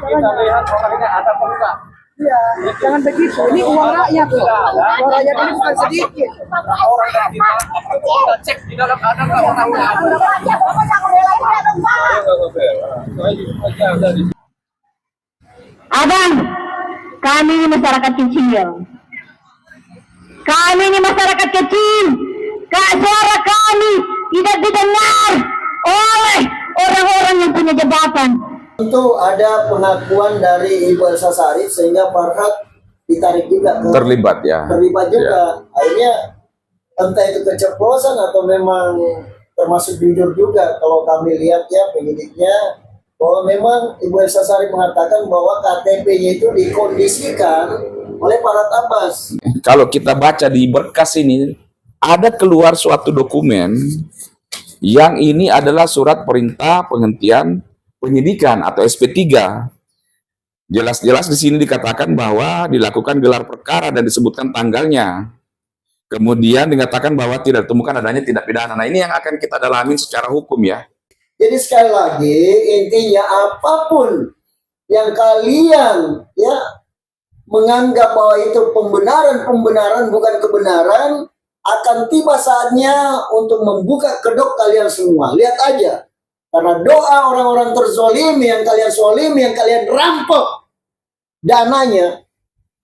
Kita lihat orangnya ada apa enggak. Iya, jangan begitu. Ini uang rakyat loh. Uang rakyat ini bukan sedikit. Orang yang kita cek di dalam ada nggak orangnya. Abang, kami ini masyarakat kecil. Kami ini masyarakat kecil. Suara kami tidak didengar oleh orang-orang yang punya jabatan. Tentu ada pengakuan dari Ibu Elsa Sarif sehingga Farhat ditarik juga terlibat juga. Ya. Akhirnya entah itu keceplosan atau memang termasuk jujur juga kalau kami lihat ya penyidiknya bahwa memang Ibu Elsa Sarif mengatakan bahwa KTP-nya itu dikondisikan oleh Farhat Abbas. Kalau kita baca di berkas ini ada keluar suatu dokumen yang ini adalah surat perintah penghentian penyidikan atau SP3. Jelas-jelas di sini dikatakan bahwa dilakukan gelar perkara dan disebutkan tanggalnya. Kemudian dikatakan bahwa tidak ditemukan adanya tindak pidana. Nah, ini yang akan kita dalamin secara hukum ya. Jadi sekali lagi intinya apapun yang kalian ya menganggap bahwa itu pembenaran bukan kebenaran, akan tiba saatnya untuk membuka kedok kalian semua. Lihat aja. Karena doa orang-orang terzolimi yang kalian zolimi, yang kalian rampok dananya,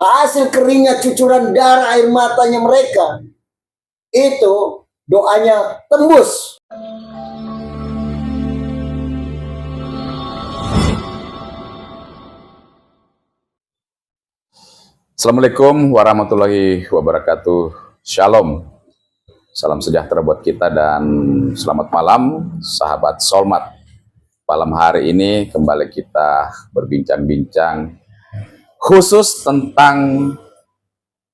hasil keringnya cucuran darah air matanya mereka, itu doanya tembus. Assalamualaikum warahmatullahi wabarakatuh. Shalom. Salam sejahtera buat kita dan selamat malam sahabat Solmat. Malam hari ini kembali kita berbincang-bincang khusus tentang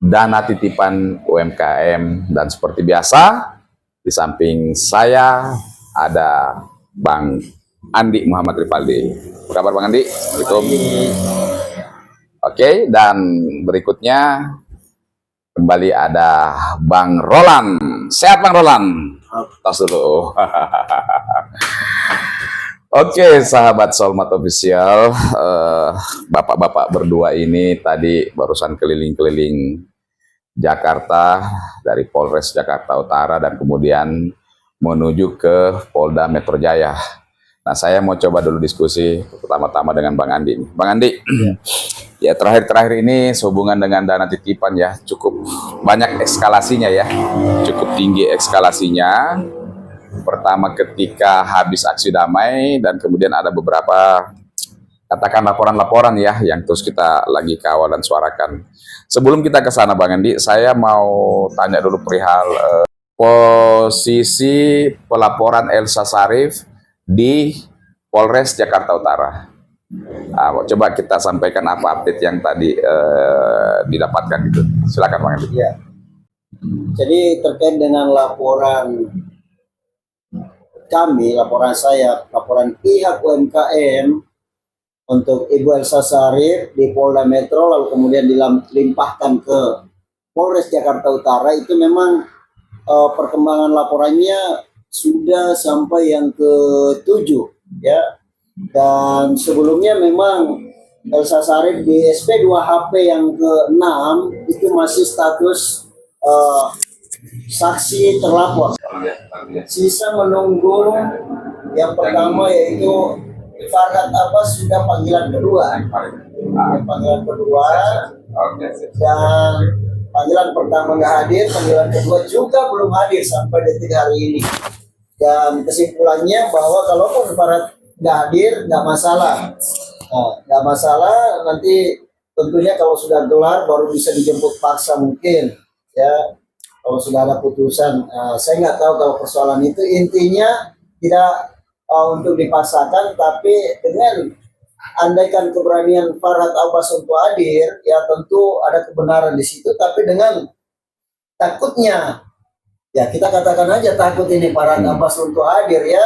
dana titipan UMKM, dan seperti biasa di samping saya ada Bang Andi Muhammad Rifaldi. Apa kabar Bang Andi? Oke, dan berikutnya kembali ada Bang Roland. Sehat Bang Roland? Tos dulu. Oke, sahabat Solmat Official, bapak-bapak berdua ini tadi barusan keliling-keliling Jakarta dari Polres Jakarta Utara dan kemudian menuju ke Polda Metro Jaya. Nah, saya mau coba dulu diskusi pertama-tama dengan Bang Andi. Bang Andi, ya terakhir-terakhir ini sehubungan dengan dana titipan ya cukup banyak eskalasinya ya, cukup tinggi eskalasinya. Pertama ketika habis aksi damai dan kemudian ada beberapa katakan laporan-laporan ya yang terus kita lagi kawal dan suarakan. Sebelum kita ke sana Bang Andi, saya mau tanya dulu perihal posisi pelaporan Elsa Sarif di Polres Jakarta Utara. Coba kita sampaikan apa update yang tadi didapatkan gitu. Silakan Bang Andi. Ya. Jadi terkait dengan laporan kami, laporan saya, laporan pihak UMKM untuk Ibu Elsa Sarif di Polda Metro lalu kemudian dilimpahkan ke Polres Jakarta Utara, itu memang perkembangan laporannya sudah sampai yang ke-7 ya. Dan sebelumnya memang Elsa Sarif di SP 2 HP yang ke-6 itu masih status saksi terlapor. Sisa menunggu yang pertama yaitu Farhat Abbas sudah panggilan kedua. Panggilan kedua dan panggilan pertama nggak hadir, panggilan kedua juga belum hadir sampai detik hari ini. Dan kesimpulannya bahwa kalaupun Farhat nggak hadir, nggak masalah. Nggak masalah, nanti tentunya kalau sudah gelar baru bisa dijemput paksa mungkin. Ya, kalau sudah ada putusan, saya nggak tahu kalau persoalan itu. Intinya tidak untuk dipaksakan, tapi dengan andaikan keberanian Farhat Abbas untuk hadir, ya tentu ada kebenaran di situ. Tapi dengan takutnya, ya kita katakan aja takut ini Farhat Abbas untuk hadir ya,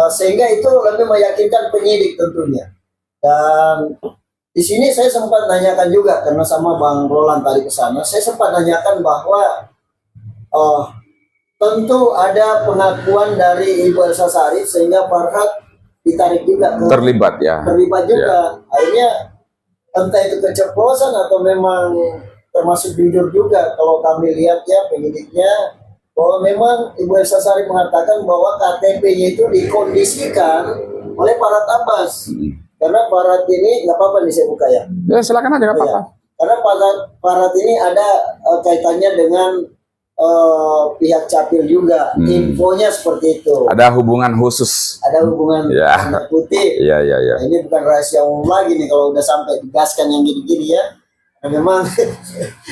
sehingga itu lebih meyakinkan penyidik tentunya. Dan di sini saya sempat nanyakan juga karena sama Bang Roland tadi ke sana, saya sempat nanyakan bahwa tentu ada pengakuan dari Ibu Elsa Sarif sehingga Farhat ditarik juga ke Terlibat ya. terlibat juga. Akhirnya entah itu keceplosan atau memang termasuk jujur juga kalau kami lihat ya penyidiknya, bahwa memang Ibu Elsa Sharif mengatakan bahwa KTP-nya itu dikondisikan oleh Farhad Abbas. Karena Farhad ini nggak apa-apa nih saya buka ya. Ya silakan aja nggak apa-apa. Ya. Karena Farhad ini ada kaitannya dengan pihak Capil juga, infonya seperti itu. Ada hubungan khusus. Ada hubungan Ya. tanda kutip. Iya iya iya. Nah, ini bukan rahasia umum lagi nih kalau udah sampai digaskan yang gini-gini ya. Nah, memang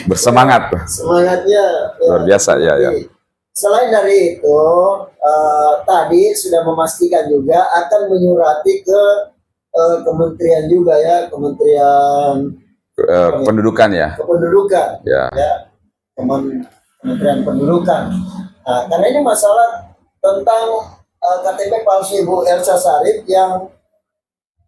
Bersemangat. semangatnya Luar biasa ya ya. Selain dari itu, tadi sudah memastikan juga akan menyurati ke kementerian juga ya, Kementerian Pendudukan ya. Kependudukan. Ya. Kementerian Pendudukan. Nah, karena ini masalah tentang KTP palsu Ibu Elsa Sharif yang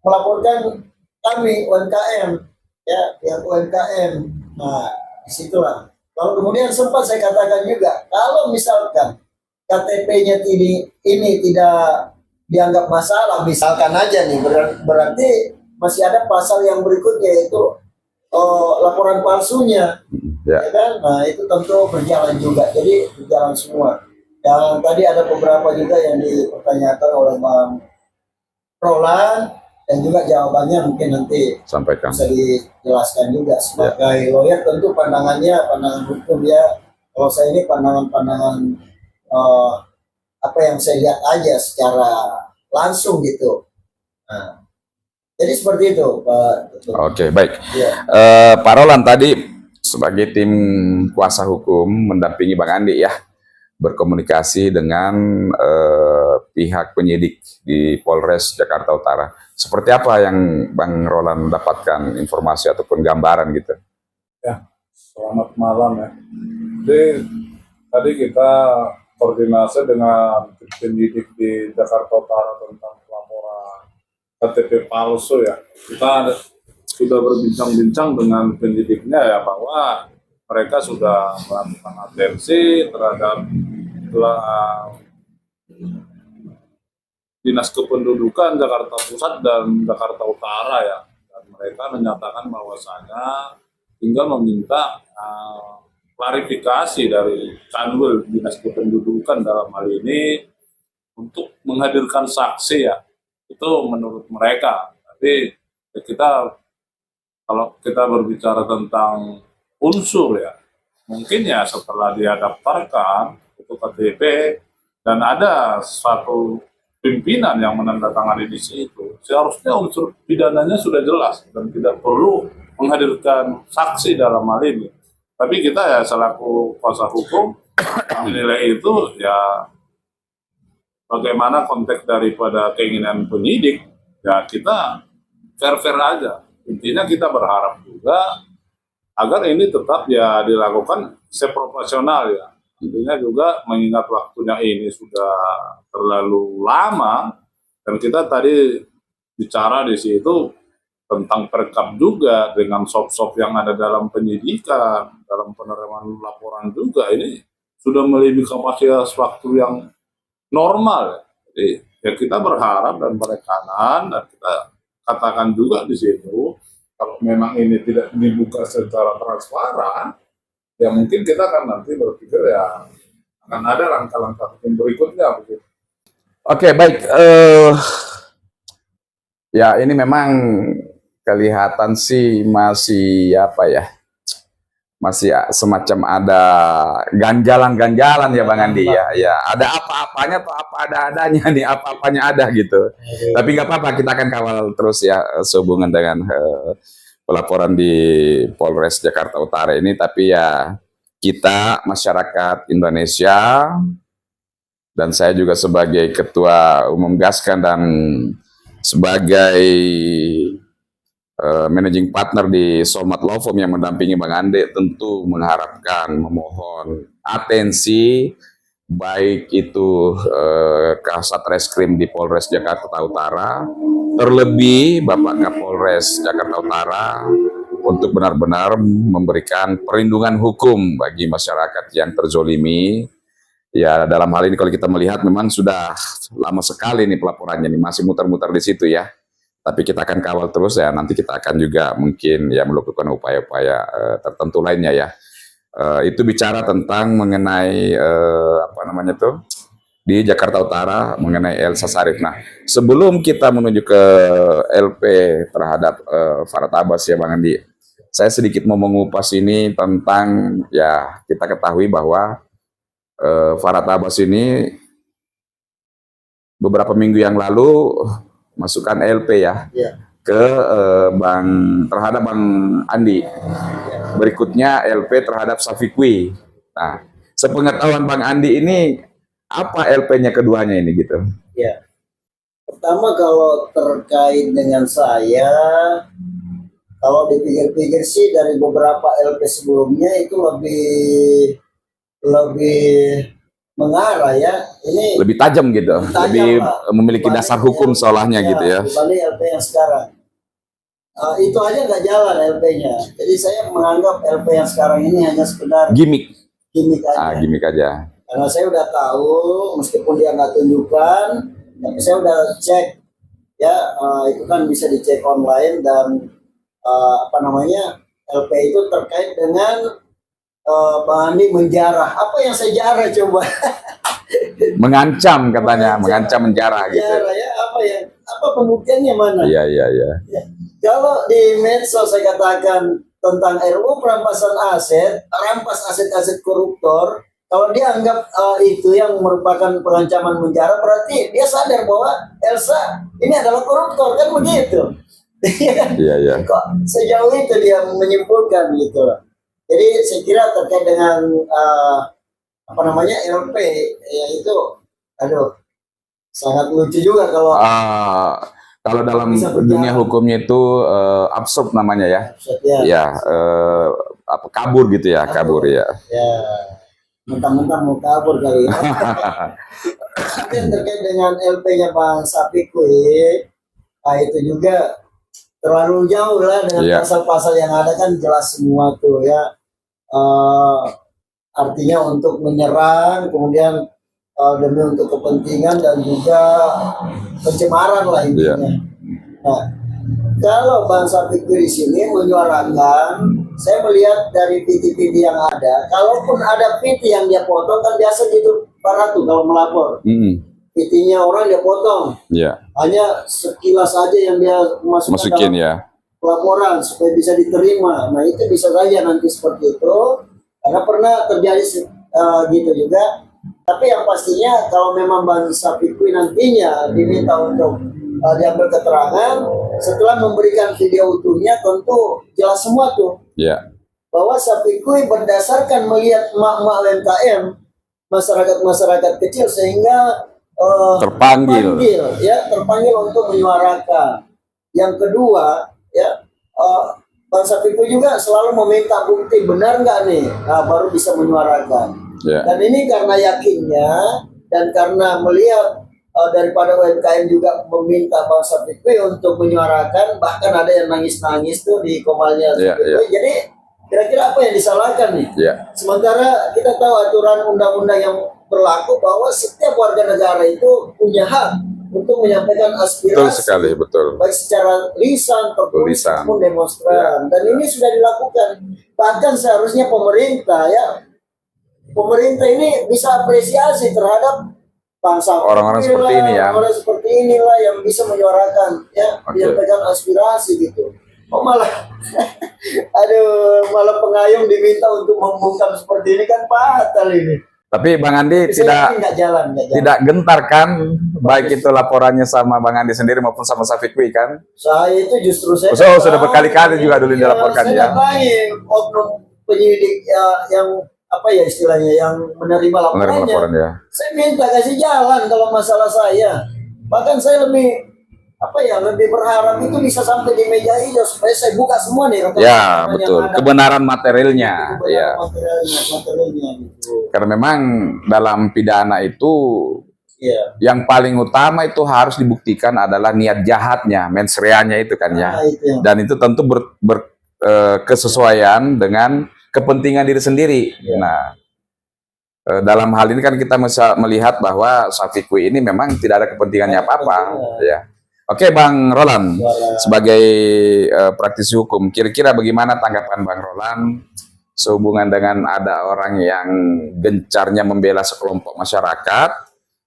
melaporkan kami UMKM, ya, pihak UMKM. Nah, disitulah. Lalu kemudian sempat saya katakan juga, kalau misalkan KTP-nya ini tidak dianggap masalah, misalkan aja nih, berarti masih ada pasal yang berikutnya yaitu laporan palsunya. Ya. Ya kan? Nah itu tentu berjalan juga, jadi berjalan semua. Yang tadi ada beberapa juga yang dipertanyakan oleh Bang Roland, dan juga jawabannya mungkin nanti Sampaikan. bisa dijelaskan juga sebagai lawyer. Tentu pandangannya pandangan hukum ya. Kalau saya ini pandangan apa yang saya lihat aja secara langsung gitu. Nah, jadi seperti itu Pak. Oke baik. Ya. Pak Roland tadi sebagai tim kuasa hukum mendampingi Bang Andi ya, berkomunikasi dengan pihak penyidik di Polres Jakarta Utara. Seperti apa yang Bang Roland dapatkan informasi ataupun gambaran gitu? Ya, selamat malam ya. Jadi tadi kita koordinasi dengan penyidik di Jakarta Utara tentang pelaporan KTP palsu ya. Kita sudah berbincang-bincang dengan penyidiknya ya, bahwa mereka sudah melakukan atensi terhadap Dinas Kependudukan Jakarta Pusat dan Jakarta Utara ya, dan mereka menyatakan bahwasanya tinggal meminta klarifikasi dari Kanwil Dinas Kependudukan dalam hal ini untuk menghadirkan saksi ya. Itu menurut mereka. Tapi kita, kalau kita berbicara tentang unsur ya, mungkin ya setelah dia daftarkan itu KTP dan ada satu pimpinan yang menandatangani di situ, seharusnya unsur pidananya sudah jelas dan tidak perlu menghadirkan saksi dalam hal ini. Tapi kita ya selaku kuasa hukum menilai itu ya bagaimana konteks daripada keinginan penyidik, ya kita fair-fair aja. Intinya kita berharap juga agar ini tetap ya dilakukan seproporsional ya. Intinya juga mengingat waktunya ini sudah terlalu lama, dan kita tadi bicara di situ tentang perkap juga dengan sop-sop yang ada dalam penyidikan, dalam penerimaan laporan juga, ini sudah melebihi kapasitas waktu yang normal. Jadi ya kita berharap dan berekanan, dan kita katakan juga di situ, kalau memang ini tidak dibuka secara transparan, ya mungkin kita akan nanti berpikir ya akan ada langkah-langkah hukum berikutnya begitu. Oke baik. Ya ini memang kelihatan sih masih apa ya, masih semacam ada ganjalan-ganjalan ya Bang Andi ya. Ya ada apa-apanya atau apa ada-adanya nih, apa-apanya ada gitu. Tapi nggak apa-apa, kita akan kawal terus ya sehubungan dengan pelaporan di Polres Jakarta Utara ini. Tapi ya kita masyarakat Indonesia, dan saya juga sebagai Ketua Umum Gaskan dan sebagai managing partner di Solmat Law Firm yang mendampingi Bang Andi, tentu mengharapkan, memohon atensi baik itu Kasat Reskrim di Polres Jakarta Utara, terlebih Bapak Kapolres Jakarta Utara, untuk benar-benar memberikan perlindungan hukum bagi masyarakat yang terzolimi Ya, dalam hal ini kalau kita melihat memang sudah lama sekali nih pelaporannya nih, masih muter-muter di situ ya. Tapi kita akan kawal terus ya, nanti kita akan juga mungkin ya melakukan upaya-upaya tertentu lainnya ya. Itu bicara tentang mengenai apa namanya tuh di Jakarta Utara mengenai Elsa Syarif. Nah, sebelum kita menuju ke LP terhadap Farhad Abbas ya Bang Andi, saya sedikit mau mengupas ini tentang ya kita ketahui bahwa Farhad Abbas ini beberapa minggu yang lalu masukkan LP ya, ke terhadap Bang Andi. Berikutnya LP terhadap Syafiqui. Nah, sepengetahuan Bang Andi ini apa LP-nya keduanya ini gitu? Ya. Pertama kalau terkait dengan saya, kalau dipikir-pikir sih dari beberapa LP sebelumnya itu lebih mengarah ya. Ini Lebih tajam gitu, tajam, lebih Pak. memiliki dasar hukum seolahnya gitu ya. Dibanding LP yang sekarang. Itu aja nggak jalan LP-nya. Jadi saya menganggap LP yang sekarang ini hanya sekedar Gimik. gimmick aja. Gimik aja. Karena saya udah tahu, meskipun dia nggak tunjukkan, tapi saya udah cek ya, itu kan bisa dicek online dan apa namanya LP itu terkait dengan Bang Andi menjarah. Apa yang saya jarah coba? Mengancam katanya, mengancam menjarah gitu. Jarah ya, apa pembuktiannya mana? Iya. Ya. Kalau di medsos saya katakan tentang RUU perampasan aset, rampas aset-aset koruptor. Kalau dia anggap itu yang merupakan pengancaman penjara, berarti dia sadar bahwa Elsa ini adalah koruptor, kan begitu? Iya. Kok sejauh itu dia menyimpulkan gitu. Jadi saya kira terkait dengan apa namanya LP ya itu, aduh, sangat lucu juga kalau Kalau dalam bisa dunia berjalan. hukumnya itu absurd namanya ya. ya, Ya, apa kabur gitu ya, kabur ya. ya mentang-mentang mau kabur kali ya. Tapi yang terkait dengan LP-nya Bang Syafiqui, itu juga terlalu jauh lah dengan Iya. pasal-pasal yang ada, kan jelas semua tuh ya. Artinya untuk menyerang, kemudian demi untuk kepentingan dan juga pencemaran lah intinya. Nah, kalau Bang Syafiqui di sini menyuarakan, saya melihat dari PT-PT yang ada, kalaupun ada PT yang dia potong, kan biasa gitu para tuh kalau melapor. PT-nya orang dia potong, Iya. hanya sekilas aja yang dia masukkan Masukin dalam ya. laporan supaya bisa diterima. Nah itu bisa saja nanti seperti itu, karena pernah terjadi gitu juga. Tapi yang pastinya kalau memang Bang Syafiqui nantinya diminta untuk diambil keterangan, setelah memberikan video utuhnya tentu jelas semua tuh. Iya. Bahwa Syafiqui berdasarkan melihat emak-emak UMKM, masyarakat-masyarakat kecil, sehingga Terpanggil. terpanggil untuk menyuarakan. Yang kedua, ya Bang Syafiqui juga selalu meminta bukti, benar nggak nih, baru bisa menyuarakan. Ya. Dan ini karena yakinnya dan karena melihat daripada UMKM juga meminta Bang Syafiqui untuk menyuarakan, bahkan ada yang nangis-nangis tuh di komalnya. Ya. Jadi kira-kira apa yang disalahkan nih? Ya. Sementara kita tahu aturan undang-undang yang berlaku bahwa setiap warga negara itu punya hak untuk menyampaikan aspirasi. Betul sekali, betul. Baik secara lisan, tertulis, Tulisan. maupun demonstran. Dan ini sudah dilakukan. Bahkan seharusnya pemerintah pemerintah ini bisa apresiasi terhadap bangsa Orang-orang seperti ini ya. Orang seperti inilah yang bisa menyuarakan menyampaikan aspirasi gitu. Malah malah pengayum diminta untuk membungkam seperti ini, kan fatal ini. Tapi Bang Andi tidak gentar kan, baik itu laporannya sama Bang Andi sendiri maupun sama Syafiqui kan? Saya itu justru saya sudah berkali-kali juga dulu dilaporkan ya. Saya datangi oknum penyidik yang apa ya istilahnya, yang menerima laporan ya. Saya minta kasih jalan kalau masalah saya. Bahkan saya lebih berharap itu bisa sampai di meja hijau supaya saya buka semua nih. Ya betul, kebenaran materialnya. Ya. Materialnya gitu. Karena memang dalam pidana itu yang paling utama itu harus dibuktikan adalah niat jahatnya, mens reanya itu kan ya. Dan itu tentu kesesuaian dengan kepentingan diri sendiri. Nah, dalam hal ini kan kita bisa melihat bahwa Syafiqui ini memang tidak ada kepentingannya apa-apa, ya. Oke, Bang Roland, sebagai praktisi hukum, kira-kira bagaimana tanggapan Bang Roland sehubungan dengan ada orang yang gencarnya membela sekelompok masyarakat,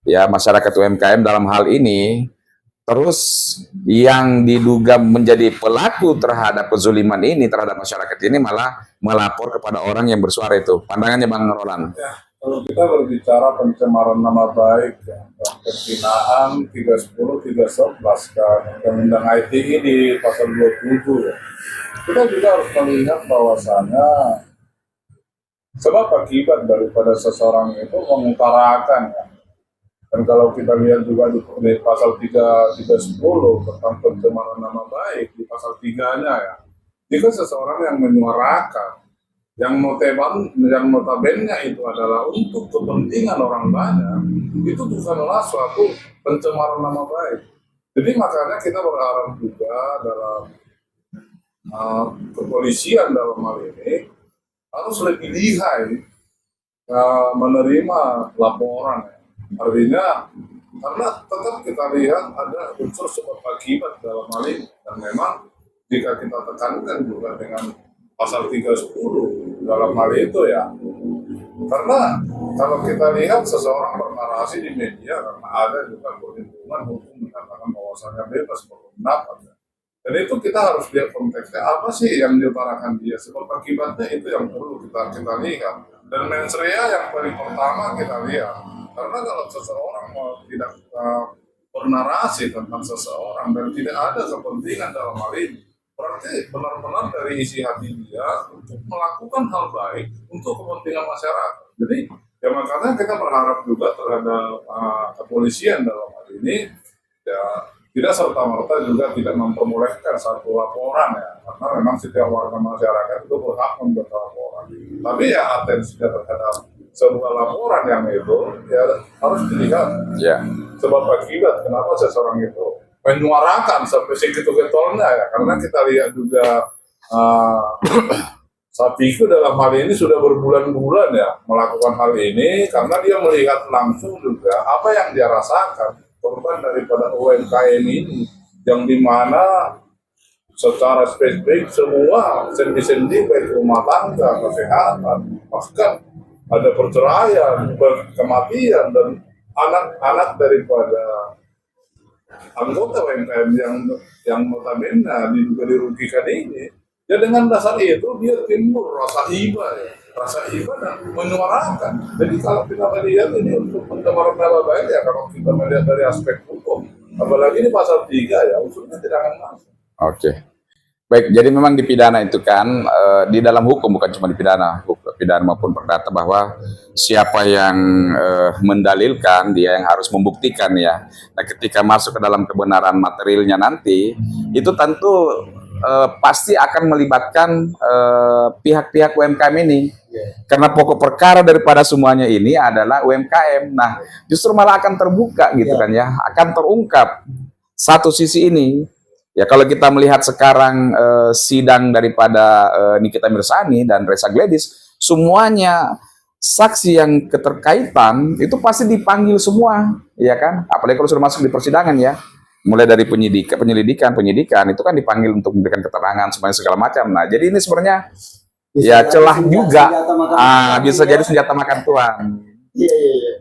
ya masyarakat UMKM dalam hal ini, terus yang diduga menjadi pelaku terhadap kezuliman ini terhadap masyarakat ini malah melapor kepada orang yang bersuara itu. Pandangannya Bang Roland? Ya, kalau kita berbicara pencemaran nama baik, ya, penghinaan 310, 311 kan, Undang-Undang ITE di pasal 27, ya. Kita juga harus melihat bahwasannya sebab akibat daripada seseorang itu mengutarakan, ya. Dan kalau kita lihat juga di pasal 310 tentang pencemaran nama baik, di pasal 3-nya ya, jika seseorang yang menyuarakan, yang notabene itu adalah untuk kepentingan orang banyak, itu bukanlah suatu pencemaran nama baik. Jadi makanya kita berharap juga dalam kepolisian dalam hal ini harus lebih lihai menerima laporan. Artinya, karena tetap kita lihat ada unsur sebab akibat dalam hal ini. Dan memang jika kita tekankan juga dengan pasal 310 dalam hal itu ya. Karena kalau kita lihat seseorang bernarasi di media, karena ada juga perlindungan hukum mengatakan bahwasannya bebas berpendapat. Dan itu kita harus lihat konteksnya, apa sih yang diutarakan dia, sebab akibatnya itu yang perlu kita lihat. Dan mens rea yang paling pertama kita lihat. Karena kalau seseorang tidak bernarasi tentang seseorang dan tidak ada kepentingan dalam hal ini, berarti benar-benar dari isi hati dia untuk melakukan hal baik untuk kepentingan masyarakat. Jadi ya makanya kita berharap juga terhadap kepolisian dalam hal ini ya tidak serta-merta juga tidak memperbolehkan satu laporan ya, karena memang setiap warga masyarakat itu berhak membuat laporan. Tapi ya atensinya terhadap sebuah laporan yang itu ya harus dilihat sebab akibat kenapa seseorang itu menyuarakan sampai segitu getolnya ya, karena kita lihat juga Syafiqui dalam hal ini sudah berbulan-bulan ya melakukan hal ini karena dia melihat langsung juga apa yang dia rasakan korban daripada UMKM ini, yang dimana secara spesifik semua sendi-sendi baik rumah tangga, kesehatan, bahkan ada perceraian, kematian, dan anak-anak daripada anggota UMKM yang notabene diduga dirugikan ini. Ya dengan dasar itu dia timbul rasa iba ya. Rasa iba dan menyuarakan. Jadi kalau kita melihat ini untuk pencemaran nama baik ya, kalau kita melihat dari aspek hukum, apalagi ini pasal 3 ya, unsurnya tidak akan masuk. Oke. Baik, jadi memang di pidana itu kan, di dalam hukum bukan cuma di pidana maupun perdata, bahwa siapa yang mendalilkan, dia yang harus membuktikan ya. Nah ketika masuk ke dalam kebenaran materialnya nanti, itu tentu pasti akan melibatkan pihak-pihak UMKM ini. Karena pokok perkara daripada semuanya ini adalah UMKM. Nah justru malah akan terbuka gitu kan ya, akan terungkap satu sisi ini. Ya kalau kita melihat sekarang sidang daripada Nikita Mirzani dan Reza Gladys, semuanya saksi yang keterkaitan itu pasti dipanggil semua, ya kan? Apalagi kalau sudah masuk di persidangan ya, mulai dari penyelidikan itu kan dipanggil untuk memberikan keterangan semuanya segala macam. Nah jadi ini sebenarnya ya celah juga, bisa jadi senjata makan tuan.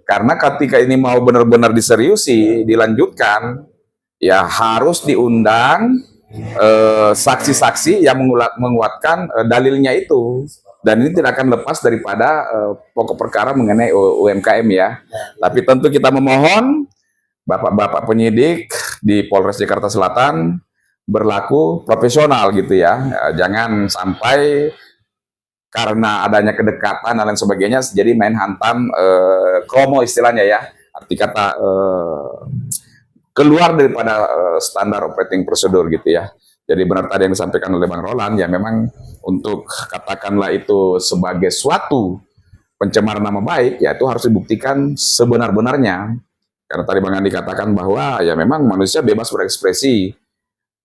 Karena ketika ini mau benar-benar diseriusi, dilanjutkan, ya harus diundang saksi-saksi yang menguatkan dalilnya itu, dan ini tidak akan lepas daripada pokok perkara mengenai UMKM ya. Tapi tentu kita memohon bapak-bapak penyidik di Polres Jakarta Selatan berlaku profesional gitu ya, jangan sampai karena adanya kedekatan dan lain sebagainya jadi main hantam kromo istilahnya ya, arti kata keluar daripada standar operating prosedur gitu ya. Jadi benar tadi yang disampaikan oleh Bang Roland, ya memang untuk katakanlah itu sebagai suatu pencemaran nama baik, ya itu harus dibuktikan sebenar-benarnya. Karena tadi Bang Andi katakan bahwa ya memang manusia bebas berekspresi,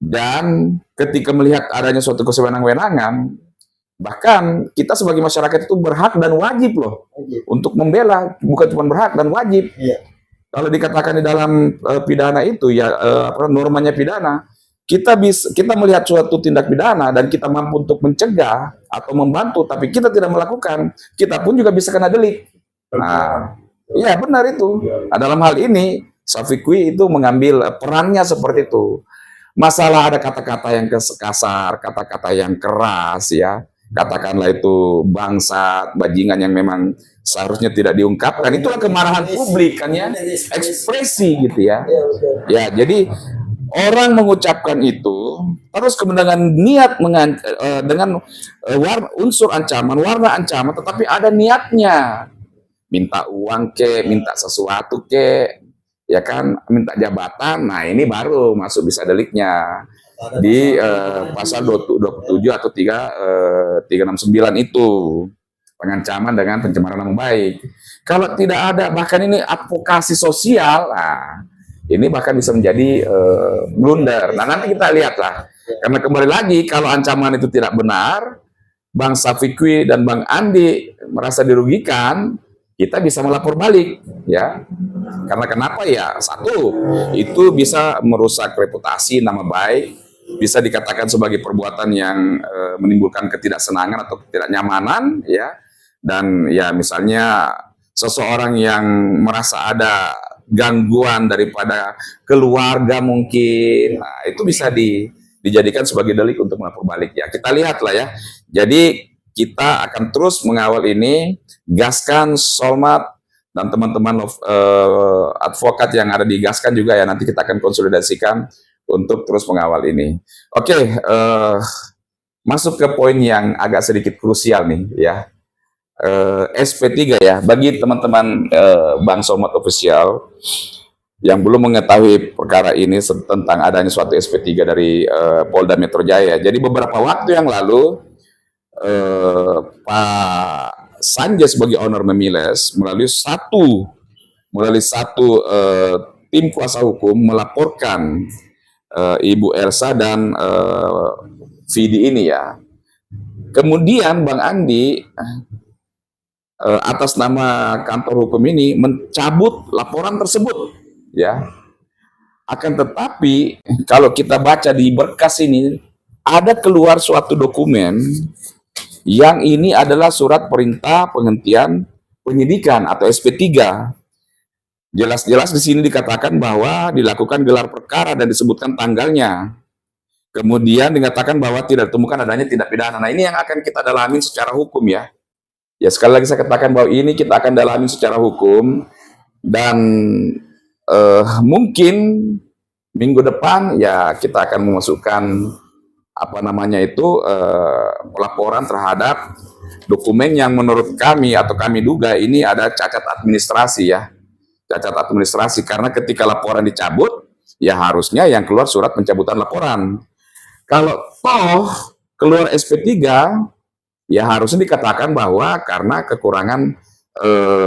dan ketika melihat adanya suatu kesewenang-wenangan, Bahkan kita sebagai masyarakat itu berhak dan wajib loh untuk membela, bukan cuma berhak dan wajib. Iya. Kalau dikatakan di dalam pidana itu ya normanya pidana, kita melihat suatu tindak pidana dan kita mampu untuk mencegah atau membantu, tapi kita tidak melakukan, kita pun juga bisa kena delik. Nah, iya benar itu. Nah, dalam hal ini Syafiqui itu mengambil perannya seperti itu. Masalah ada kata-kata yang kasar, kata-kata yang keras ya, katakanlah itu bangsat, bajingan yang memang seharusnya tidak diungkapkan. Itulah kemarahan publik kan ya, ekspresi gitu ya. Ya, jadi orang mengucapkan itu terus kemudian dengan niat dengan unsur ancaman, warna ancaman, tetapi ada niatnya. Minta uang ke, minta sesuatu ke, ya kan, minta jabatan. Nah, ini baru masuk bisa deliknya di pasal 27 atau 369 itu, pengancaman dengan pencemaran nama baik. Kalau tidak ada, bahkan ini advokasi sosial, nah, ini bahkan bisa menjadi blunder. Nah, nanti kita lihatlah. Karena kembali lagi, kalau ancaman itu tidak benar, Bang Syafiqui dan Bang Andi merasa dirugikan, kita bisa melapor balik, ya. Karena kenapa ya? Satu, itu bisa merusak reputasi, nama baik, bisa dikatakan sebagai perbuatan yang menimbulkan ketidaksenangan atau ketidaknyamanan, ya. Dan ya misalnya seseorang yang merasa ada gangguan daripada keluarga mungkin, nah, itu bisa dijadikan sebagai delik untuk melapor balik, ya. Kita lihatlah ya. Jadi kita akan terus mengawal ini, gaskan Solmat dan teman-teman advokat yang ada di Gaskan juga ya, nanti kita akan konsolidasikan untuk terus mengawal ini. Oke, masuk ke poin yang agak sedikit krusial nih ya, SP3 ya, bagi teman-teman Bang Solmat Official yang belum mengetahui perkara ini tentang adanya suatu SP3 dari Polda Metro Jaya. Jadi beberapa waktu yang lalu Pak Sanjay sebagai owner Memiles melalui satu tim kuasa hukum melaporkan Ibu Elsa dan Vidi ini ya. Kemudian Bang Andi atas nama kantor hukum ini mencabut laporan tersebut ya. Akan tetapi kalau kita baca di berkas ini ada keluar suatu dokumen yang ini adalah surat perintah penghentian penyidikan atau SP3. Jelas-jelas di sini dikatakan bahwa dilakukan gelar perkara dan disebutkan tanggalnya. Kemudian dikatakan bahwa tidak ditemukan adanya tindak pidana. Nah, ini yang akan kita dalamin secara hukum ya. Ya, sekali lagi saya katakan bahwa ini kita akan dalamin secara hukum dan mungkin minggu depan ya kita akan memasukkan laporan terhadap dokumen yang menurut kami atau kami duga ini ada cacat administrasi ya. Cacat administrasi karena ketika laporan dicabut ya harusnya yang keluar surat pencabutan laporan. Kalau toh keluar SP3 ya harusnya dikatakan bahwa karena kekurangan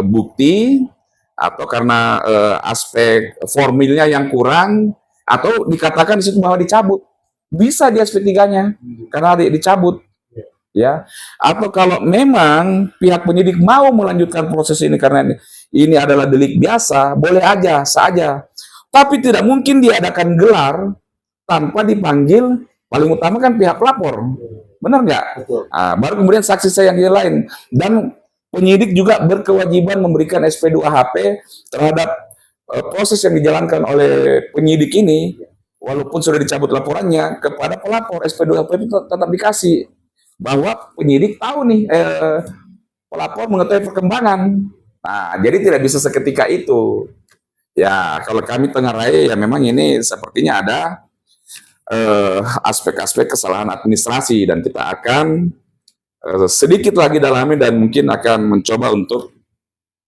bukti atau karena aspek formilnya yang kurang atau dikatakan di situ bahwa dicabut. Bisa di SP3-nya karena dicabut ya. Atau kalau memang pihak penyidik mau melanjutkan proses ini karena ini adalah delik biasa, boleh aja saja. Tapi tidak mungkin diadakan gelar tanpa dipanggil paling utama kan pihak pelapor. Benar nggak? Nah, baru kemudian saksi saya yang lain. Dan penyidik juga berkewajiban memberikan SP2HP terhadap proses yang dijalankan oleh penyidik ini. Walaupun sudah dicabut laporannya kepada pelapor, SP2HP itu tetap dikasih bahwa penyidik tahu nih pelapor mengetahui perkembangan. Nah, jadi tidak bisa seketika itu. Ya, kalau kami tengarai ya memang ini sepertinya ada aspek-aspek kesalahan administrasi dan kita akan sedikit lagi dalami dan mungkin akan mencoba untuk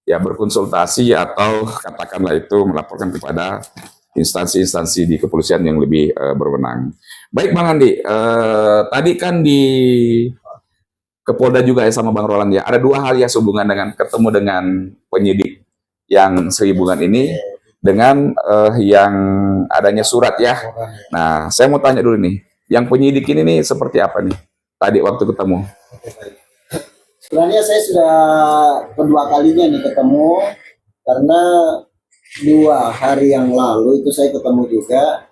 ya berkonsultasi atau katakanlah itu melaporkan kepada instansi-instansi di kepolisian yang lebih berwenang. Baik Bang Andi, tadi kan di Kepolda juga ya sama Bang Roland ya, ada dua hal ya sehubungan dengan ketemu dengan penyidik yang sehubungan ini dengan yang adanya surat ya. Nah, saya mau tanya dulu nih, yang penyidik ini nih seperti apa nih tadi waktu ketemu? Sebenarnya saya sudah kedua kalinya nih ketemu, karena 2 hari yang lalu itu saya ketemu juga,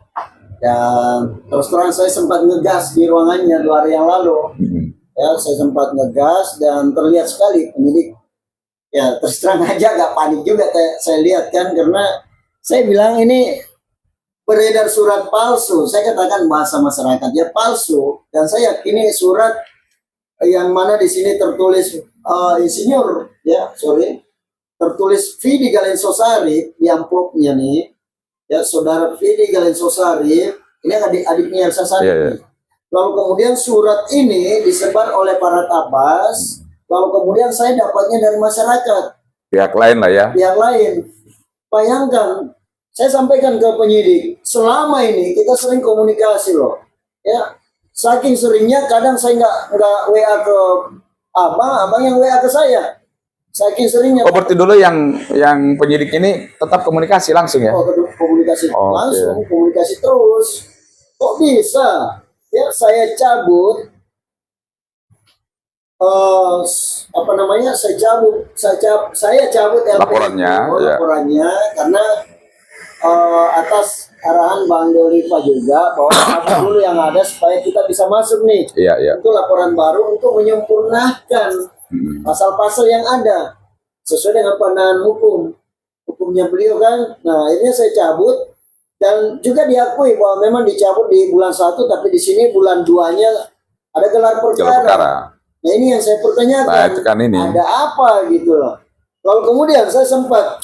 dan terus terang saya sempat ngegas di ruangannya 2 hari yang lalu. Ya, saya sempat ngegas dan terlihat sekali penyidik. Ya, terus terang aja agak panik juga saya lihat kan, karena saya bilang ini beredar surat palsu. Saya katakan bahasa masyarakat ya palsu, dan saya yakini surat yang mana di sini tertulis insinyur ya, tertulis Vidi Galensosari di amplopnya nih ya, saudara Vidi Galensosari ini adiknya Elsa Sari. Lalu kemudian surat ini disebar oleh Farhad Abbas, lalu kemudian saya dapatnya dari masyarakat, Pihak lain lah ya. pihak lain. Bayangkan, saya sampaikan ke penyidik, selama ini kita sering komunikasi loh ya. Saking seringnya kadang saya nggak WA ke abang yang WA ke saya. Saking seringnya. Oh, berarti dulu yang penyidik ini tetap komunikasi langsung ya? Oh, komunikasi Oh, langsung, komunikasi terus. Kok bisa? Ya, saya cabut. Saya cabut Laporannya, ya. laporannya karena atas arahan Bang Doliva juga bahwa apa dulu yang ada supaya kita bisa masuk nih. Iya, iya. Itu laporan baru untuk menyempurnakan pasal-pasal yang ada sesuai dengan pandangan hukumnya beliau kan. Nah, ini saya cabut dan juga diakui bahwa memang dicabut di bulan 1, tapi di sini bulan 2-nya ada gelar perkara. Nah, ini yang saya pertanyakan. Nah, itu kan ini. Ada apa gitu loh. Lalu kemudian saya sempat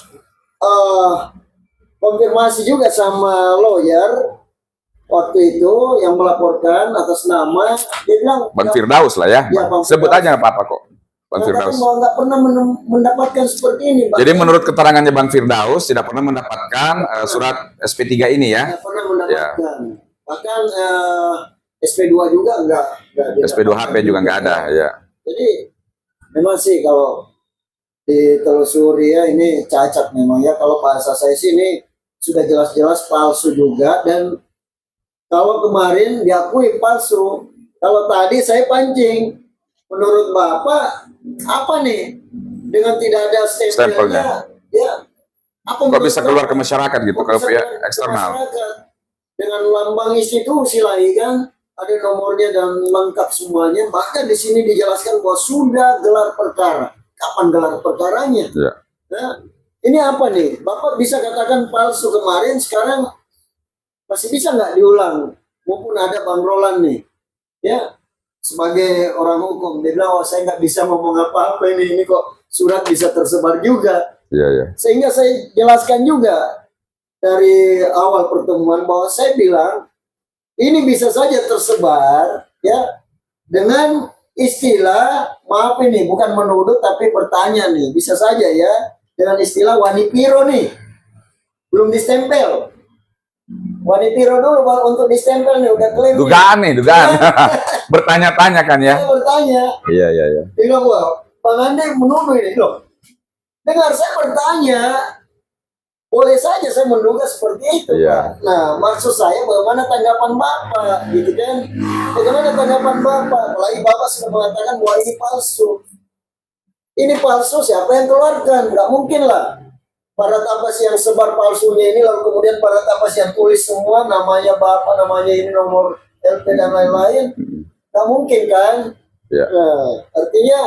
konfirmasi juga sama lawyer waktu itu yang melaporkan atas nama, dia bilang Bang Firdaus lah ya. Ya, Bang Sebut Firdaus. aja nggak apa-apa kok. Bang mengatakan Firdaus. bahwa nggak pernah mendapatkan seperti ini. Jadi menurut keterangannya Bang Firdaus tidak pernah mendapatkan surat SP3 ini ya? Nggak pernah mendapatkan. Bahkan SP2 juga nggak SP2 HP juga nggak ada ya. Jadi memang sih kalau ditelusuri ya ini cacat memang ya, kalau bahasa saya sih ini sudah jelas-jelas palsu juga, dan kalau kemarin diakui palsu, kalau tadi saya pancing, menurut Bapak apa nih dengan tidak ada stempelnya? Ya, apa Kok bisa keluar ke masyarakat gitu, ke pihak eksternal? Dengan lambang institusi lagi kan, ada nomornya dan lengkap semuanya. Bahkan di sini dijelaskan bahwa sudah gelar perkara. Kapan gelar perkaranya? Ya. Nah, ini apa nih? Bapak bisa katakan palsu kemarin, sekarang masih bisa nggak diulang? Mumpun ada Bang Roland nih, ya sebagai orang hukum, dia bilang, oh saya nggak bisa ngomong apa-apa ini kok surat bisa tersebar juga. Iya, iya. Sehingga saya jelaskan juga dari awal pertemuan bahwa saya bilang ini bisa saja tersebar ya dengan istilah, maaf ini bukan menuduh tapi bertanya nih, bisa saja ya dengan istilah wanipiro nih, belum distempel. Wanipiro dulu baru untuk distempel nih, udah klaim. Dugaan nih, dugaan. Bertanya-tanya kan ya? Saya bertanya. Iya, iya, iya. Dia bilang, wah, Bang Andi menuduh ini loh. Dengar saya bertanya, boleh saja saya menduga seperti itu, Iya. Pak. Nah, maksud saya bagaimana tanggapan Bapak, gitu kan? Bagaimana tanggapan Bapak? Apalagi Bapak sudah mengatakan bahwa ini palsu. Ini palsu, siapa yang keluarkan? Nggak mungkin lah. Farhad Abbas yang sebar palsunya ini, lalu kemudian Farhad Abbas yang tulis semua, namanya Bapak, namanya ini, nomor LP dan lain-lain. Nggak mungkin kan? Iya. Nah, artinya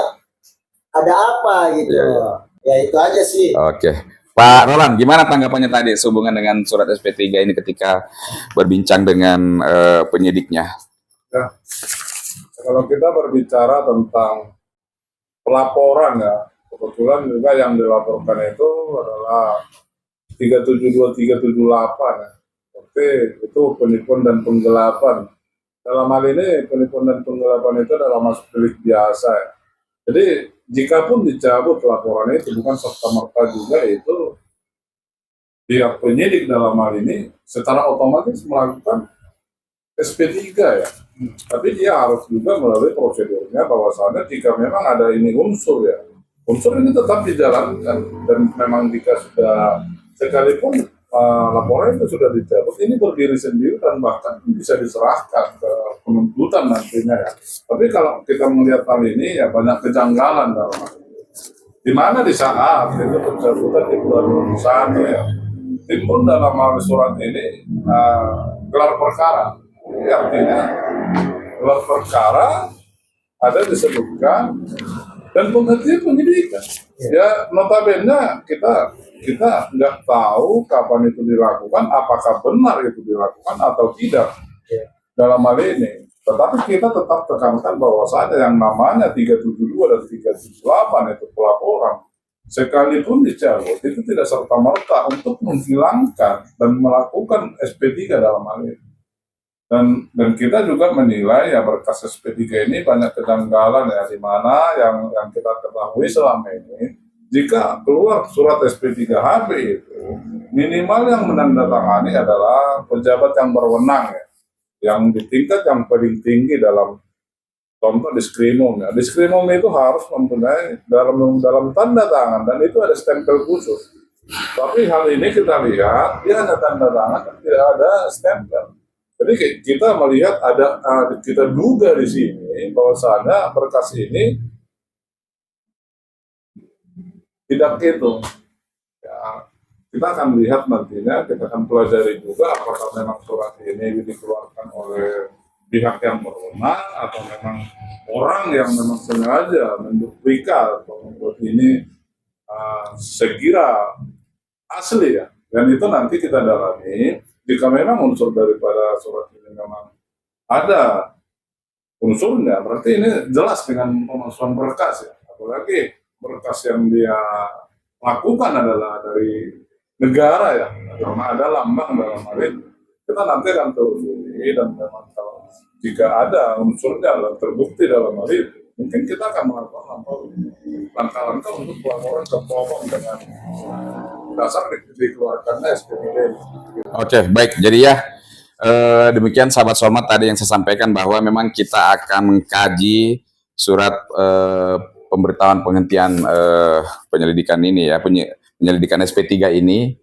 ada apa gitu. Iya, iya. Ya itu aja sih. Oke. Pak Roland, gimana tanggapannya tadi sehubungan dengan surat SP3 ini ketika berbincang dengan penyidiknya? Ya, kalau kita berbicara tentang pelaporan ya, kebetulan juga yang dilaporkan itu adalah 372 378 ya. Oke, itu penipuan dan penggelapan. Dalam hal ini penipuan dan penggelapan itu adalah masuk delik biasa ya. Jadi jika pun dicabut laporan itu bukan serta-merta juga itu pihak penyidik dalam hal ini secara otomatis melakukan SP3 ya. Tapi dia harus juga melalui prosedurnya bahwasannya jika memang ada ini unsur ya, unsur ini tetap dijalankan, dan memang jika sudah sekalipun laporan itu sudah dicabut, ini berdiri sendiri dan bahkan bisa diserahkan ke penuntut lanjutan nantinya ya. Tapi kalau kita melihat hal ini ya banyak kejanggalan dalam hal ini. Di mana di saat itu pencabutan di bulan 21 ya, timbul dalam hal surat ini gelar perkara. Ini artinya gelar perkara ada disebutkan dan penghentian penyidikan. Ya notabene kita nggak tahu kapan itu dilakukan, apakah benar itu dilakukan atau tidak dalam hal ini. Tetapi kita tetap tekankan bahwasanya yang namanya 372 dan 378 itu pelaporan sekalipun dicabut itu tidak serta-merta untuk menghilangkan dan melakukan SP3 dalam hal ini. Dan kita juga menilai ya berkas SP3 ini banyak kejanggalan ya, di mana yang kita ketahui selama ini jika keluar surat SP3HB itu minimal yang menandatangani adalah pejabat yang berwenang ya, yang di tingkat yang paling tinggi dalam contoh diskrimum ya. Diskrimum itu harus mempunyai dalam tanda tangan dan itu ada stempel khusus. Tapi hal ini kita lihat dia hanya tanda tangan dan tidak ada stempel. Jadi kita melihat kita duga di sini bahwasanya berkas ini tidak itu. Ya, kita akan lihat nantinya, kita akan pelajari juga apakah memang surat ini dikeluarkan oleh pihak yang berwenang atau memang orang yang memang sengaja menduplika atau membuat ini sekira asli ya. Dan itu nanti kita dalami. Jika memang unsur daripada surat ini memang ada unsurnya, berarti ini jelas dengan pemalsuan berkas ya. Apalagi berkas yang dia lakukan adalah dari negara ya, karena ada lambang dalam hal ini. Kita nanti akan telusuri dan memang kalau jika ada unsurnya dan terbukti dalam hal itu, mungkin kita akan melakukan langkah-langkah untuk pelaporan ke Propam dengan dasar dikeluarkannya SPPD. Oke, baik. Jadi ya demikian sahabat Solmat tadi yang saya sampaikan bahwa memang kita akan mengkaji surat pemberitahuan penghentian penyelidikan ini ya, penyelidikan SP3 ini,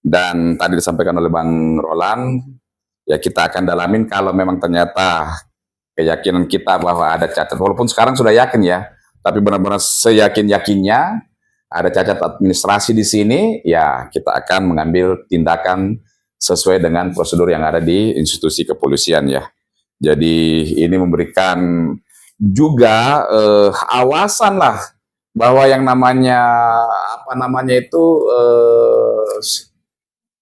dan tadi disampaikan oleh Bang Roland ya, kita akan dalamin kalau memang ternyata keyakinan kita bahwa ada cacat, walaupun sekarang sudah yakin ya, tapi benar-benar seyakin-yakinnya ada cacat administrasi di sini, ya kita akan mengambil tindakan sesuai dengan prosedur yang ada di institusi kepolisian ya. Jadi ini memberikan juga awasan lah bahwa yang namanya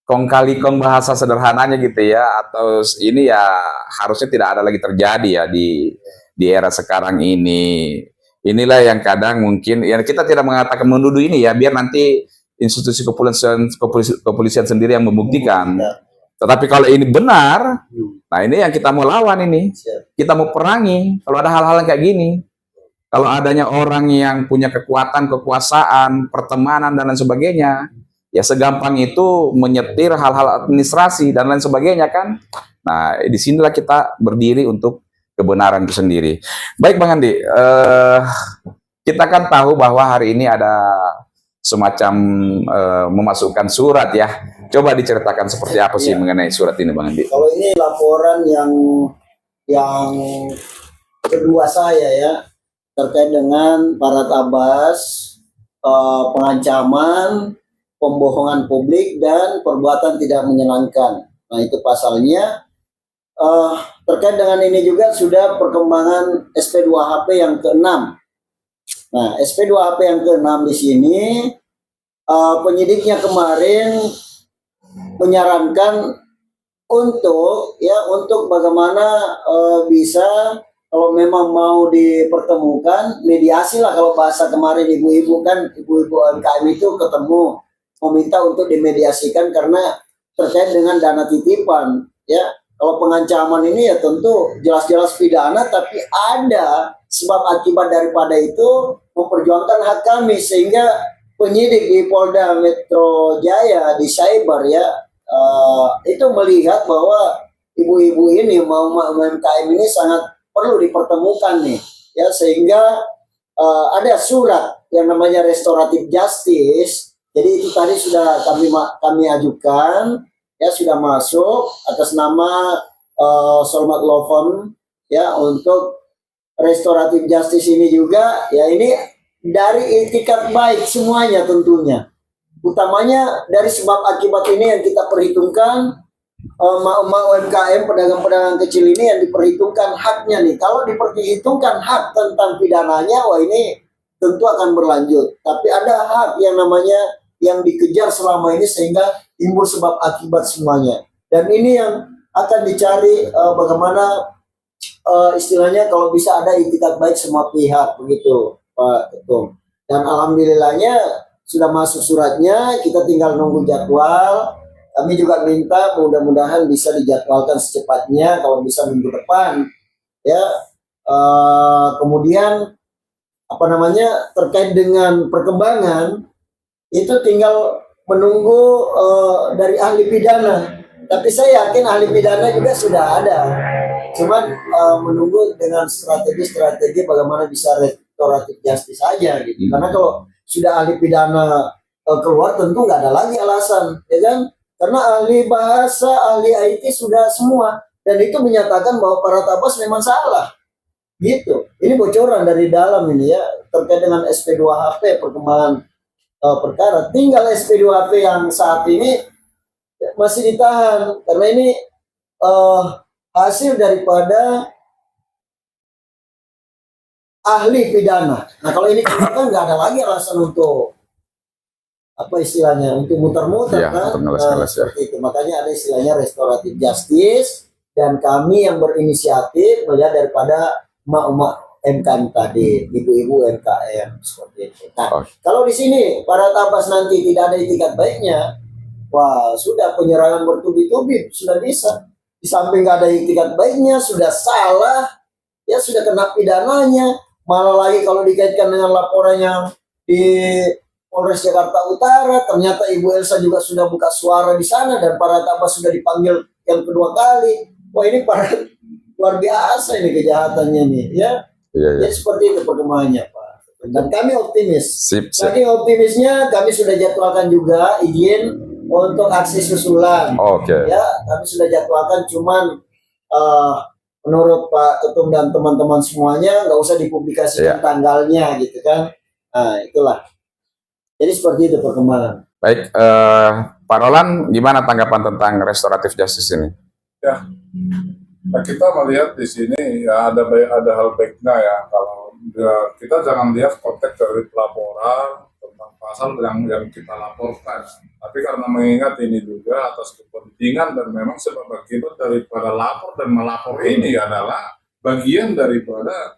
kong kali kong bahasa sederhananya gitu ya, atau ini ya harusnya tidak ada lagi terjadi ya di era sekarang ini. Inilah yang kadang mungkin ya kita tidak mengatakan menuduh ini ya, biar nanti institusi kepolisian sendiri yang membuktikan. Tetapi kalau ini benar, nah ini yang kita mau lawan ini. Kita mau perangi kalau ada hal-hal kayak gini. Kalau adanya orang yang punya kekuatan, kekuasaan, pertemanan dan lain sebagainya, ya segampang itu menyetir hal-hal administrasi dan lain sebagainya kan. Nah, disinilah kita berdiri untuk kebenaran itu sendiri. Baik Bang Andi, kita kan tahu bahwa hari ini ada semacam memasukkan surat ya. Coba diceritakan seperti apa sih mengenai surat ini Bang Andi? Kalau ini laporan yang kedua saya ya, terkait dengan Farhad Abbas, pengancaman, pembohongan publik dan perbuatan tidak menyenangkan. Nah itu pasalnya. Terkait dengan ini juga sudah perkembangan SP2HP yang ke-6. Nah, SP2HP yang ke-6 di sini penyidiknya kemarin menyarankan untuk bagaimana bisa kalau memang mau dipertemukan mediasi lah, kalau bahasa kemarin ibu-ibu UMKM itu ketemu meminta untuk dimediasikan karena terkait dengan dana titipan ya. Kalau pengancaman ini ya tentu jelas-jelas pidana, tapi ada sebab akibat daripada itu memperjuangkan hak kami, sehingga penyidik di Polda Metro Jaya di cyber ya itu melihat bahwa ibu-ibu ini UMKM ini sangat perlu dipertemukan nih ya, sehingga ada surat yang namanya restoratif justice. Jadi itu tadi sudah kami ajukan. Ya sudah masuk atas nama Solmat Law Firm ya untuk restoratif justice ini juga, ya ini dari itikat baik semuanya tentunya. Utamanya dari sebab akibat ini yang kita perhitungkan, emak-emak UMKM, pedagang-pedagang kecil ini yang diperhitungkan haknya nih. Kalau diperhitungkan hak tentang pidananya, wah ini tentu akan berlanjut. Tapi ada hak yang namanya yang dikejar selama ini sehingga timbul sebab akibat semuanya. Dan ini yang akan dicari bagaimana istilahnya kalau bisa ada itikat baik semua pihak begitu Pak Ketum. Dan alhamdulillahnya sudah masuk suratnya, kita tinggal nunggu jadwal. Kami juga minta mudah-mudahan bisa dijadwalkan secepatnya, kalau bisa minggu depan. Ya, kemudian apa namanya terkait dengan perkembangan itu tinggal menunggu dari ahli pidana. Tapi saya yakin ahli pidana juga sudah ada. Cuman menunggu dengan strategi-strategi bagaimana bisa restoratif justice saja gitu. Karena kalau sudah ahli pidana keluar tentu nggak ada lagi alasan, ya kan? Karena ahli bahasa, ahli IT sudah semua, dan itu menyatakan bahwa para tabas memang salah, gitu. Ini bocoran dari dalam ini ya terkait dengan SP2HP perkembangan perkara. Tinggal SP2HP yang saat ini masih ditahan karena ini hasil daripada ahli pidana. Nah kalau ini kan nggak ada lagi alasan untuk apa istilahnya untuk muter-muter Ya, kan. untuk ngeles-ngeles, ya. Seperti itu. Makanya ada istilahnya restoratif justice dan kami yang berinisiatif melihat daripada emak-emak MKM tadi, ibu-ibu MKM seperti itu. Nah kalau di sini para tabas nanti tidak ada itikat baiknya, wah sudah penyerangan bertubi-tubi sudah bisa. Di samping nggak ada itikat baiknya sudah salah, ya sudah kena pidananya. Malah lagi kalau dikaitkan dengan laporan yang di Polres Jakarta Utara, ternyata Ibu Elsa juga sudah buka suara di sana dan para tabas sudah dipanggil yang kedua kali. Wah ini para luar biasa ini kejahatannya nih, ya. Jadi seperti itu perkembangannya Pak. Dan kami optimis. Sip. Jadi optimisnya kami sudah jadwalkan juga izin untuk aksi susulan. Oke. Ya, kami sudah jadwalkan, cuman menurut Pak Ketum dan teman-teman semuanya nggak usah dipublikasikan tanggalnya gitu kan. Nah itulah. Jadi seperti itu perkembangan. Baik, Pak Roland, gimana tanggapan tentang restoratif justice ini? Ya, nah, kita melihat di sini ya ada hal baiknya ya. Kalau kita jangan lihat konteks dari pelaporan tentang pasal yang kita laporkan. Tapi karena mengingat ini juga atas kepentingan dan memang sebab akibat daripada lapor dan melapor ini adalah bagian daripada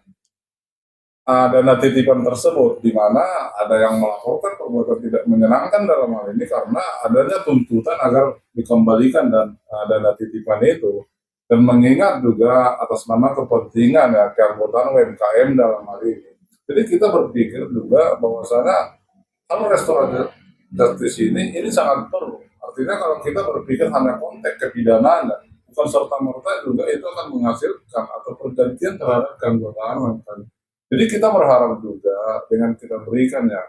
dana titipan tersebut, di mana ada yang melaporkan perbuatan tidak menyenangkan dalam hal ini karena adanya tuntutan agar dikembalikan dan dana titipan itu, dan mengingat juga atas nama kepentingan ya keanggotaan UMKM dalam hal ini. Jadi kita berpikir juga bahwasanya kalau restoratif justice ini sangat perlu. Artinya kalau kita berpikir hanya konteks kepidanaan, bukan serta-merta juga itu akan menghasilkan atau pergantian terhadap keanggotaan UMKM. Jadi kita berharap juga dengan kita berikan ya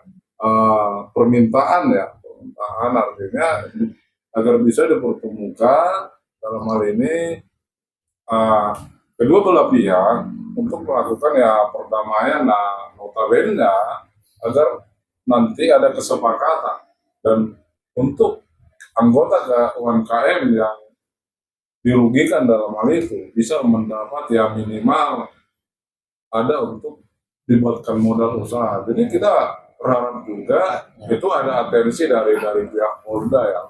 permintaan artinya agar bisa dipertemukan dalam hal ini kedua belah pihak untuk melakukan ya perdamaian notabene agar nanti ada kesepakatan dan untuk anggota UMKM yang dirugikan dalam hal itu bisa mendapat ya minimal ada untuk dibuatkan modal usaha. Jadi kita berharap juga itu ada atensi dari pihak Polda ya,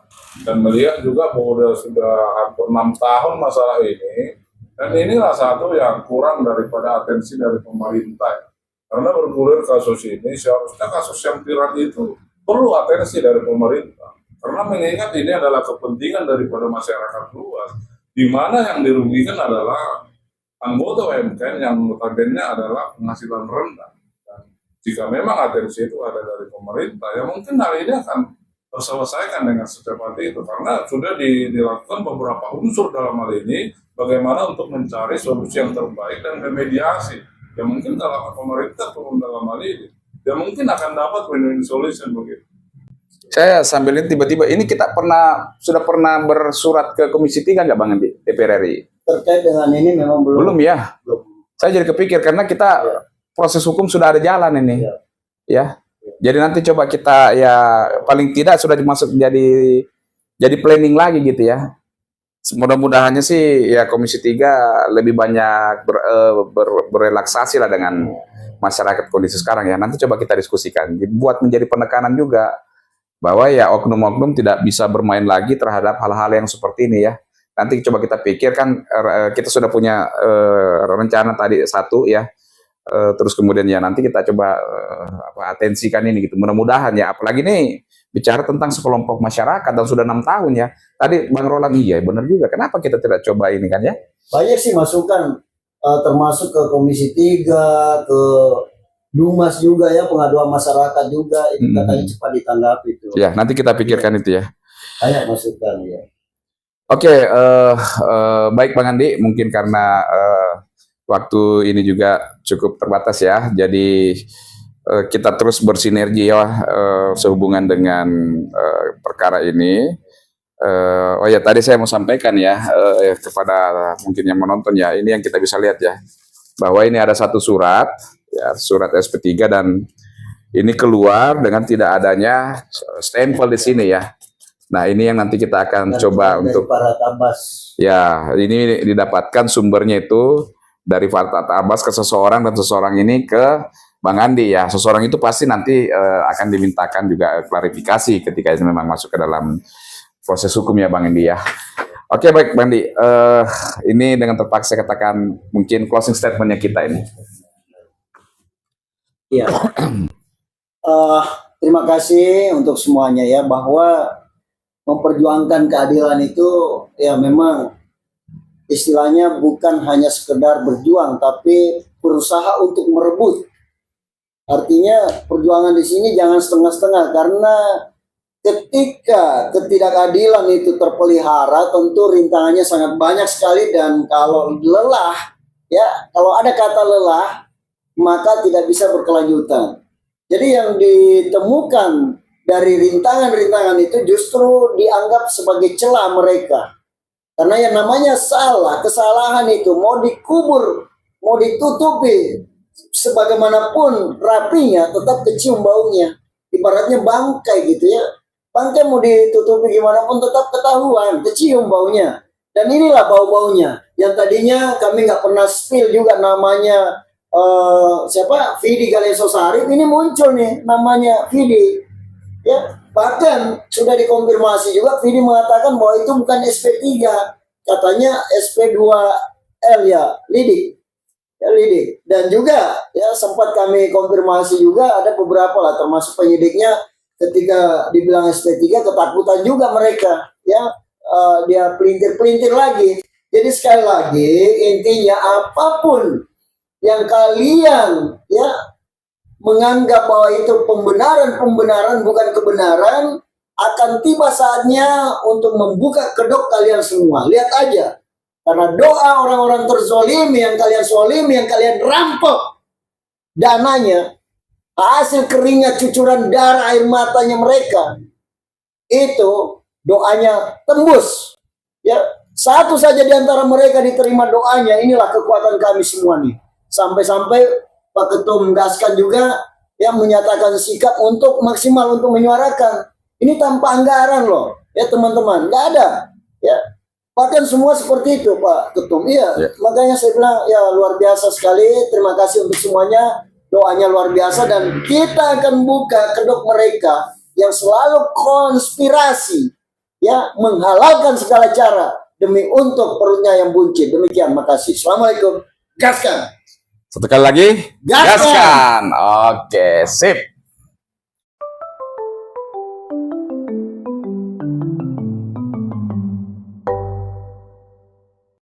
dan melihat juga bahwa sudah hampir 6 tahun masalah ini, dan inilah satu yang kurang daripada atensi dari pemerintah ya. Karena bergulir kasus ini, seharusnya kasus yang viral itu perlu atensi dari pemerintah. Karena mengingat ini adalah kepentingan daripada masyarakat luas, di mana yang dirugikan adalah anggota UMKM yang notabene adalah penghasilan rendah. Dan jika memang atensi itu ada dari pemerintah, ya mungkin hal ini akan terselesaikan dengan secepat itu. Karena sudah dilakukan beberapa unsur dalam hal ini, bagaimana untuk mencari solusi yang terbaik dan remediasi. Ya mungkin kalau pemerintah turun dalam hal ini, ya mungkin akan dapat win-win solution begitu. Saya sambil lihat tiba-tiba ini kita sudah pernah bersurat ke Komisi 3 nggak Bang di DPR RI? Terkait dengan ini memang belum. Belum ya? Belum. Saya jadi kepikir karena kita proses hukum sudah ada jalan ini, ya. Jadi nanti coba kita ya paling tidak sudah dimasuk jadi planning lagi gitu ya. Mudah-mudahannya sih ya Komisi 3 lebih banyak berrelaksasi lah dengan masyarakat kondisi sekarang ya. Nanti coba kita diskusikan, buat menjadi penekanan juga bahwa ya oknum-oknum tidak bisa bermain lagi terhadap hal-hal yang seperti ini ya. Nanti coba kita pikirkan, kita sudah punya rencana tadi satu ya. Terus kemudian ya nanti kita coba atensikan ini gitu. Mudah-mudahan ya, apalagi nih bicara tentang sekelompok masyarakat dan sudah 6 tahun ya. Tadi Bang Roland iya benar juga. Kenapa kita tidak coba ini kan ya? Banyak sih masukan, termasuk ke Komisi 3, ke Dumas juga ya, pengaduan masyarakat juga, itu katanya cepat ditanggapi itu. Ya, nanti kita pikirkan itu ya. Banyak masukan ya. Oke, baik Bang Andi, mungkin karena waktu ini juga cukup terbatas ya, jadi kita terus bersinergi ya sehubungan dengan perkara ini. Oh ya, tadi saya mau sampaikan ya kepada mungkin yang menonton ya, ini yang kita bisa lihat ya, bahwa ini ada satu surat, ya, surat SP3 dan ini keluar dengan tidak adanya stempel di sini ya. Nah ini yang nanti kita akan coba untuk Farhad Abbas. Ya, ini didapatkan sumbernya itu dari Farhad Abbas ke seseorang dan seseorang ini ke Bang Andi ya. Seseorang itu pasti nanti akan dimintakan juga klarifikasi ketika itu memang masuk ke dalam proses hukum ya Bang Andi ya. Oke baik Bang Andi, ini dengan terpaksa katakan mungkin closing statementnya kita ini. Iya. Terima kasih untuk semuanya ya, bahwa memperjuangkan keadilan itu ya memang istilahnya bukan hanya sekedar berjuang, tapi berusaha untuk merebut. Artinya perjuangan di sini jangan setengah-setengah, karena ketika ketidakadilan itu terpelihara, tentu rintangannya sangat banyak sekali, dan kalau lelah, ya kalau ada kata lelah, maka tidak bisa berkelanjutan. Jadi yang ditemukan dari rintangan-rintangan itu justru dianggap sebagai celah mereka. Karena yang namanya salah, kesalahan itu mau dikubur, mau ditutupi, sebagaimanapun rapinya, tetap kecium baunya. Ibaratnya bangkai gitu ya. Bangkai mau ditutupi gimana pun tetap ketahuan, kecium baunya. Dan inilah bau-baunya. Yang tadinya kami nggak pernah spill juga namanya siapa? Vidi Galesosari, ini muncul nih namanya Vidi. Ya, bahkan sudah dikonfirmasi juga, Vidi mengatakan bahwa itu bukan SP3, katanya SP2L ya, lidik. Ya, lidik. Dan juga ya sempat kami konfirmasi juga ada beberapa lah, termasuk penyidiknya, ketika dibilang SP3 ketakutan juga mereka, ya dia pelintir-pelintir lagi. Jadi sekali lagi intinya apapun yang kalian ya menganggap bahwa itu pembenaran bukan kebenaran, akan tiba saatnya untuk membuka kedok kalian semua. Lihat aja, karena doa orang-orang terzolimi yang kalian zolimi, yang kalian rampok dananya, hasil keringat cucuran darah air matanya mereka, itu doanya tembus. Ya, satu saja di antara mereka diterima doanya. Inilah kekuatan kami semua nih. Sampai-sampai Pak Ketum Gaskan juga yang menyatakan sikap untuk maksimal untuk menyuarakan. Ini tanpa anggaran loh, ya teman-teman, nggak ada. Ya, bahkan semua seperti itu Pak Ketum. Iya, makanya saya bilang ya luar biasa sekali. Terima kasih untuk semuanya. Doanya luar biasa, dan kita akan buka kedok mereka yang selalu konspirasi, ya menghalalkan segala cara demi untuk perutnya yang buncit. Demikian, makasih. Assalamualaikum. Gaskan. Satu kali lagi, Gaskan. Oke, sip.